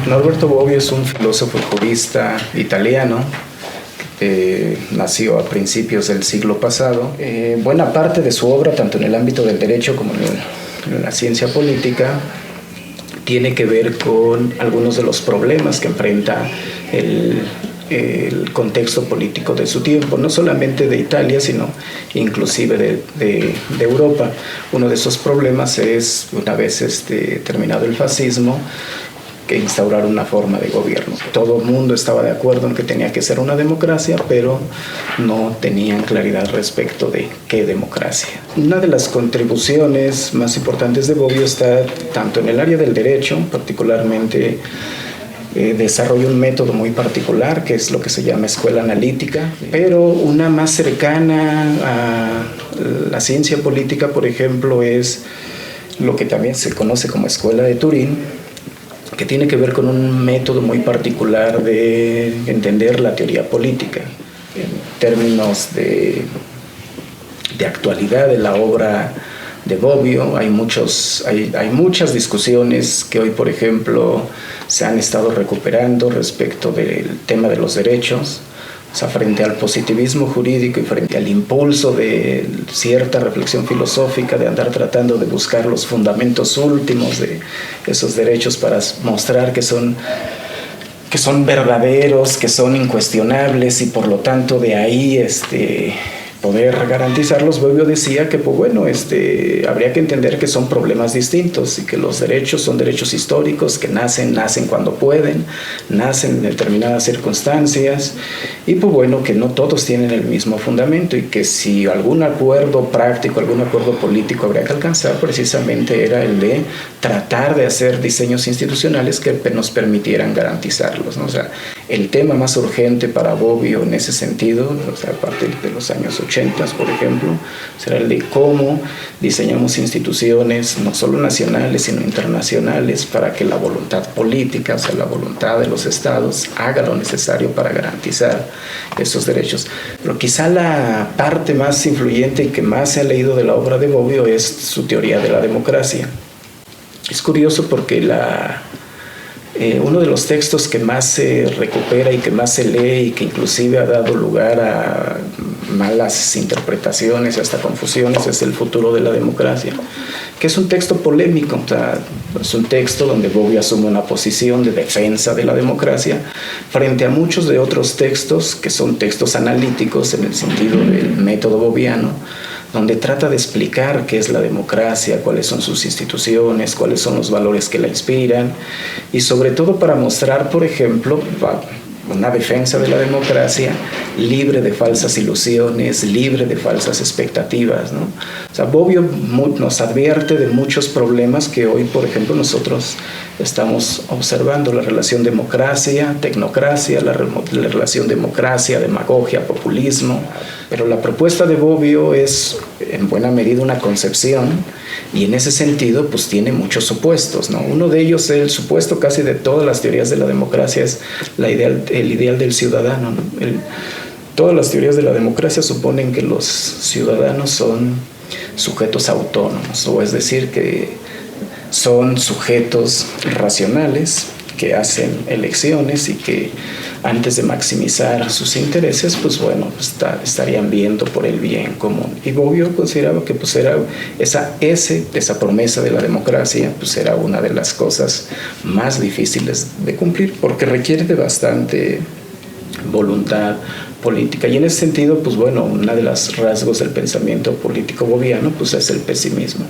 Norberto Bobbio es un filósofo y jurista italiano. Nació a principios del siglo pasado. Buena parte de su obra, tanto en el ámbito del derecho como en la ciencia política, tiene que ver con algunos de los problemas que enfrenta el contexto político de su tiempo, no solamente de Italia, sino inclusive de Europa. Uno de esos problemas es, una vez terminado el fascismo, que instaurar una forma de gobierno. Todo el mundo estaba de acuerdo en que tenía que ser una democracia, pero no tenían claridad respecto de qué democracia. Una de las contribuciones más importantes de Bobbio está tanto en el área del derecho, particularmente desarrolla un método muy particular, que es lo que se llama escuela analítica, pero una más cercana a la ciencia política, por ejemplo, es lo que también se conoce como escuela de Turín, que tiene que ver con un método muy particular de entender la teoría política. En términos de actualidad de la obra de Bobbio, hay muchas discusiones que hoy, por ejemplo, se han estado recuperando respecto del tema de los derechos. O sea, frente al positivismo jurídico y frente al impulso de cierta reflexión filosófica, de andar tratando de buscar los fundamentos últimos de esos derechos para mostrar que son verdaderos, que son incuestionables y por lo tanto de ahí poder garantizarlos. Bobbio decía que, pues bueno, habría que entender que son problemas distintos y que los derechos son derechos históricos que nacen cuando pueden, nacen en determinadas circunstancias y, pues bueno, que no todos tienen el mismo fundamento y que si algún acuerdo práctico, algún acuerdo político habría que alcanzar, precisamente era el de tratar de hacer diseños institucionales que nos permitieran garantizarlos, ¿no? O sea, el tema más urgente para Bobbio en ese sentido, o sea, a partir de los años 80, por ejemplo, será el de cómo diseñamos instituciones no solo nacionales, sino internacionales para que la voluntad política, o sea, la voluntad de los estados, haga lo necesario para garantizar esos derechos. Pero quizá la parte más influyente y que más se ha leído de la obra de Bobbio es su teoría de la democracia. Es curioso porque uno de los textos que más se recupera y que más se lee y que inclusive ha dado lugar a malas interpretaciones y hasta confusiones es El futuro de la democracia, que es un texto polémico. O sea, es un texto donde Bobbio asume una posición de defensa de la democracia frente a muchos de otros textos que son textos analíticos en el sentido del método bobbiano, donde trata de explicar qué es la democracia, cuáles son sus instituciones, cuáles son los valores que la inspiran y sobre todo para mostrar, por ejemplo, una defensa de la democracia libre de falsas ilusiones, libre de falsas expectativas, ¿no? O sea, Bobbio nos advierte de muchos problemas que hoy, por ejemplo, nosotros estamos observando: la relación democracia-tecnocracia, la relación democracia-demagogia, populismo. Pero la propuesta de Bobbio es en buena medida una concepción y en ese sentido pues tiene muchos supuestos, ¿no? Uno de ellos, el supuesto casi de todas las teorías de la democracia, es el ideal del ciudadano, ¿no? Todas las teorías de la democracia suponen que los ciudadanos son sujetos autónomos, o es decir, que son sujetos racionales que hacen elecciones y que antes de maximizar sus intereses, pues bueno, estarían viendo por el bien común. Y Bobbio consideraba que pues era esa promesa de la democracia, pues era una de las cosas más difíciles de cumplir, porque requiere de bastante voluntad política. Y en ese sentido, pues bueno, uno de los rasgos del pensamiento político bobbiano pues es el pesimismo.